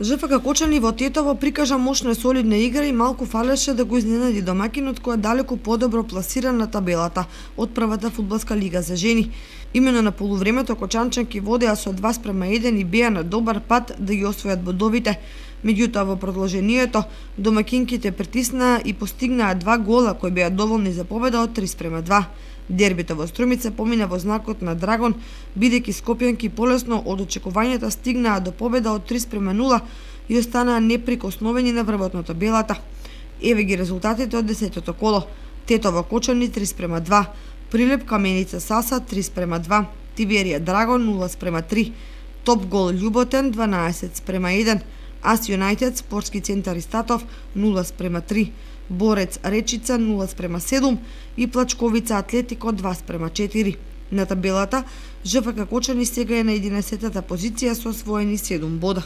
ЖФК Кочани во Тетово прикажа мощна и солидна игра и малку фалеше да го изненади домакинот кој е далеку подобро пласиран на табелата од првата фудбалска лига за жени. Имено на полувремето кочанчанки водеа со 2:1 и беа на добар пат да ги освојат бодовите. Меѓутоа во продолжението домакинките притиснаа и постигнаа 2 гола кои беа доволни за победа од 3:2. Дербито во Струмица помина во знакот на драгон, бидејќи скопјанки полесно од очекувањата стигнаа до победа од 3:0 и останаа неприкосновени на врвот на табелата. Еве ги резултатите од 10-тото коло. Тетово Кочани 3:2, Прилеп Каменица Саса 3:2, Тиберија Драгон 0:3, Топ гол Љуботен 12:1, Ас Юнајтед Спортски центар Истатов 0:3, Борец Речица 0:7 и Плачковица Атлетико 2:4. На табелата ЖФК Кочани сега е на 11-та позиција со освоени 7 бода.